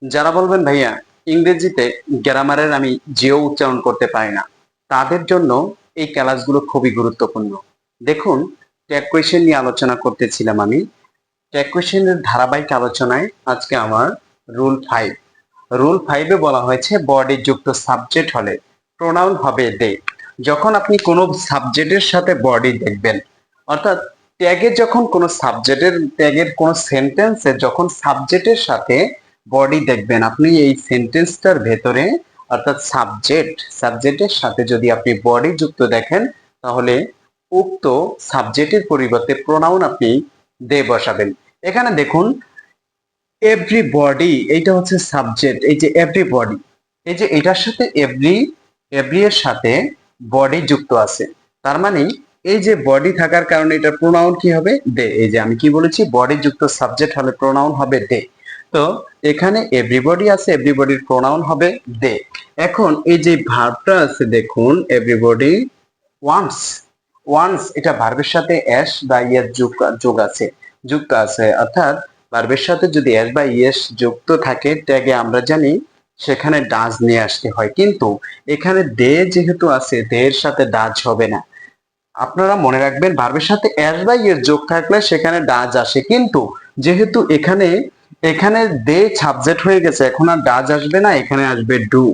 যারা বলবেন ভাইয়া ইংরেজিতে গ্রামারের আমি যেও উচ্চারণ করতে পারি না, তাদের জন্য এই ক্লাসগুলো খুবই গুরুত্বপূর্ণ। দেখুন, ট্যাগ কোয়েশ্চেন নিয়ে আলোচনা করতেছিলাম আমি। ট্যাগ কোয়েশ্চেনের ধারাবাহিক আলোচনায় আজকে আমার রুল 5। রুল 5-এ বলা হয়েছে বডি যুক্ত সাবজেক্ট হলে প্রোনাউন হবে দে। যখন আপনি কোনো সাবজেক্টের সাথে বডি দেখবেন, অর্থাৎ যখন কোনো সাবজেক্টের ট্যাগের কোনো সেন্টেন্সে যখন সাবজেক্টের সাথে বডি দেখবেন, আপনি এই সেন্টেন্সটার ভেতরে অর্থাৎ সাবজেক্টের সাথে যদি আপনি বডি যুক্ত দেখেন, তাহলে উক্ত সাবজেক্টের পরিবর্তে প্রোনাউন আপনি দে বসাবেন। এখানে দেখুন, এভরিবডি এইটা হচ্ছে সাবজেক্ট। এই যে এভরিবডি, এই যে এটার সাথে এভরি এর সাথে বডি যুক্ত আছে, তার মানে এই যে বডি থাকার কারণে এটা প্রোনাউন কি হবে? দে। এই যে আমি কি বলেছি, বডি যুক্ত সাবজেক্ট হলে প্রোনাউন হবে দে। তো এখানে এভরিবডি আছে, এভরিবডির প্রোনাউন হবে দে। এখন এই যে ভার্বটা আছে দেখুন, এভরিবডি ওয়ান্স। ওয়ান্স এটা ভার্বের সাথে এস বা ইয়েস যুক্ত আছে, অর্থাৎ ভার্বের সাথে যদি এস বা ইয়েস যুক্ত থাকে ট্যাগে, আমরা জানি সেখানে ডাজ নিয়ে আসতে হয়, কিন্তু এখানে দে যেহেতু আছে, দে এর সাথে ডাজ হবে না। আপনারা মনে রাখবেন, ভার্বের সাথে এস বা ইয়েস যোগ থাকলে সেখানে ডাজ আসে, কিন্তু যেহেতু এখানে এখানে দে সাবজেক্ট হয়ে গেছে, এখন আর ডাজ আসবে না, এখানে আসবে ডু।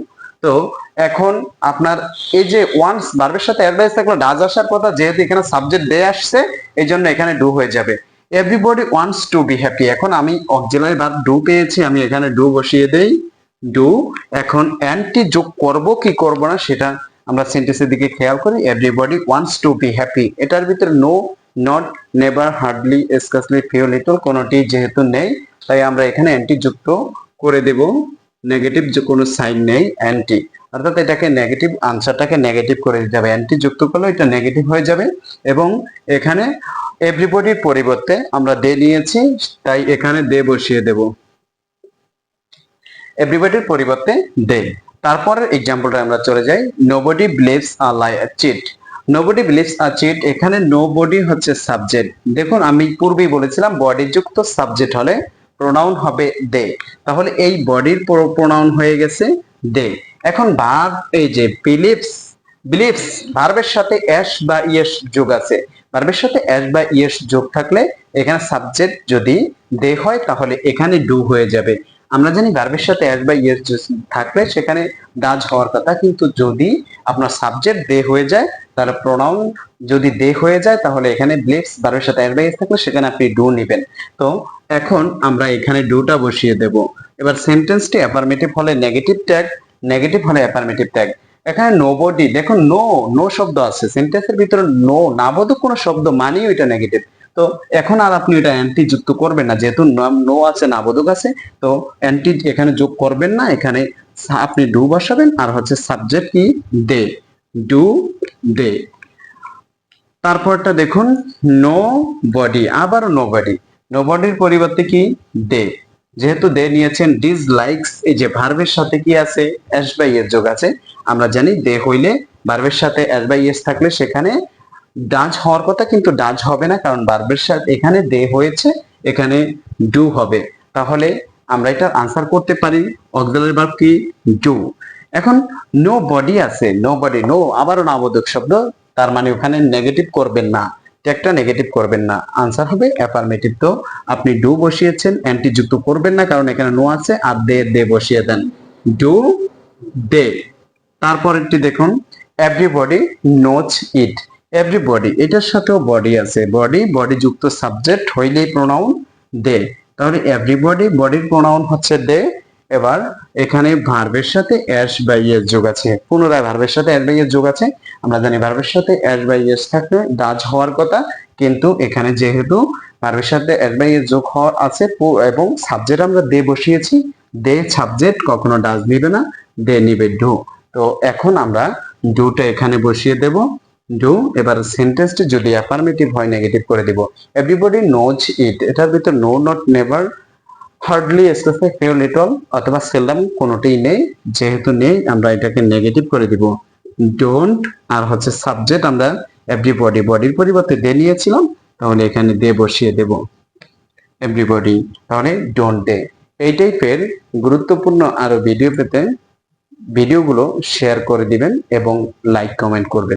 তো এখন আপনার এই যে ওয়ান্স ভার্বের সাথে এস বা ইয়েস থাকলে ডাজ আসার কথা, যেহেতু এখানে সাবজেক্ট দে আসছে, এই জন্য এখানে ডু হয়ে যাবে। Everybody wants to be happy. এখন আমি অক্সিলারি ভার্ব ডু পেয়েছি, আমি এখানে ডু বসিয়ে দেই, ডু। এখন অ্যান্টি যোগ করব কি করব না সেটা আমরা সেন্টেন্সের দিকে খেয়াল করি। Everybody wants to be happy, এটার ভিতরে no, not, never, hardly, scarcely, few, little কোনোটি যেহেতু নেই, তাই আমরা এখানে অ্যান্টি যুক্ত করে দেব। নেগেটিভ যে কোনো সাইন নেই, অ্যান্টি, অর্থাৎ এটাকে নেগেটিভ, আনসারটাকে নেগেটিভ করে দিতে হবে। অ্যান্টি যুক্ত করলে এটা নেগেটিভ হয়ে যাবে। এবং এখানে এভরিবডির পরিবর্তে আমরা দে নিয়েছি, তাই এখানে দে বসিয়ে দেব, এভরিবডির পরিবর্তে দে। তারপরের এক্সাম্পলটা আমরা চলে যাই। নোবডি বিলিভস আ চিট। নোবডি বিলিভস আ চিট, এখানে নোবডি হচ্ছে সাবজেক্ট। দেখুন, আমি পূর্বেই বলেছিলাম বডি যুক্ত সাবজেক্ট হলে প্রোনাউন হবে দে, তাহলে এই বডির প্রোনাউন হয়ে গেছে দে। এখন ভার্ব, এই যে বিলিভস, বিলিভস ভার্বের সাথে এস বা ইয়েস যোগ আছে। ভার্বের সাথে এস বা ইয়েস যোগ থাকলে এখানে সাবজেক্ট যদি দে হয়, তাহলে এখানে ডু হয়ে যাবে। আমরা জানি ভার্বের সাথে এস বা ইয়েস থাকলে সেখানে ডাজ হওয়ার কথা, কিন্তু যদি আপনার সাবজেক্ট দে হয়ে যায়, তাহলে প্রোনাউন যদি দে হয়ে যায়, তাহলে এখানে বিলিভস ভার্বের সাথে এস বা ইয়েস থাকলে সেখানে আপনি ডু নেবেন। তো এখন আমরা এখানে ডুটা বসিয়ে দেব। এবার সেন্টেন্সটি অ্যাফার্মেটিভ হলে নেগেটিভ ট্যাগ, নেগেটিভ হলে অ্যাফার্মেটিভ ট্যাগ। এখানে নোবডি, দেখুন নো, নো শব্দ আছে সেন্টেন্সের ভিতরে, নো নাবোধক কোনো শব্দ মানেই ওইটা নেগেটিভ। তো এখন আর আপনি এটা অ্যান্টি যুক্ত করবেন না, যেহেতু নো আছে, নাবোধক আছে, তো অ্যান্টি এখানে যোগ করবেন না। এখানে আপনি ডু বসাবেন, আর হচ্ছে সাবজেক্ট কি? দে, ডু, দে। তারপরটা দেখুন, নো বডি, আবারও নো বডি, নো বডির পরিবর্তে কি? দে। যেহেতু দে নিয়েছেন, ডিসলাইকস, এই যে ভার্বের সাথে কি আছে? এস বাই এস যোগ আছে। আমরা জানি দে হইলে ভার্বের সাথে এস বাই এস থাকলে সেখানে ডাজ হওয়ার কথা, কিন্তু ডাজ হবে না, কারণ ভার্বের সাথে এখানে দে হয়েছে, এখানে ডু হবে। তাহলে আমরা এটা আনসার করতে পারি অক্সিলারি ভার্ব কি? ডু। এখন নো বডি আছে, নো বডি, নো আবারও নাবোধক শব্দ, তার মানে ওখানে নেগেটিভ করবেন না, একটা নেগেটিভ করবেন না, আনসার হবে অ্যাফার্মেটিভ। তো আপনি ডু বসিয়েছেন, অ্যান্টি যুক্ত করবেন না, কারণ এখানে নো আছে, আর দে, দে বসিয়ে দেন, ডু, দে। তারপরেরটি দেখুন, এভরিবডি নোজ ইট। এভরিবডি, এটার সাথেও বডি আছে, বডি, বডি যুক্ত সাবজেক্ট হইলেই প্রোনাউন দে, তাহলে এভরিবডি, বডির প্রোনাউন হচ্ছে দে। এবার এখানে ভার্বের সাথে এস বাই এস যোগ আছে, পুনরায় ভার্বের সাথে এস বাই এস যোগ আছে। আমরা জানি ভার্বের সাথে এস বাই এস থাকলে ডাজ হওয়ার কথা, কিন্তু এখানে যেহেতু ভার্বের সাথে এস বাই এস যোগ হওয়ার আছে এবং সাবজেক্ট আমরা দে বসিয়েছি, দে সাবজেক্ট কখনো ডাজ নিবে না, দে নিবে ডু। তো এখন আমরা ডুটা এখানে বসিয়ে দেব, ডু। এবার সেন্টেন্সটি যদি অ্যাফার্মেটিভ হয় নেগেটিভ করে দিব। এভরিবডি নোজ ইট, এটার ভিতর no, not, never, hardly, specific, few, little অথবা সেলডম কোনোটিই নেই। যেহেতু নেই, আমরা এটাকে নেগেটিভ করে দিব, ডোন্ট। আর হচ্ছে সাবজেক্ট আমরা এভরিবডি, বডির পরিবর্তে দে নিয়েছিলাম, তাহলে এখানে দে বসিয়ে দেব, এভরিবডি, তাহলে ডোন্ট দে। এই টাইপের গুরুত্বপূর্ণ আরো ভিডিও পেতে ভিডিওগুলো শেয়ার করে দিবেন এবং লাইক কমেন্ট করবেন।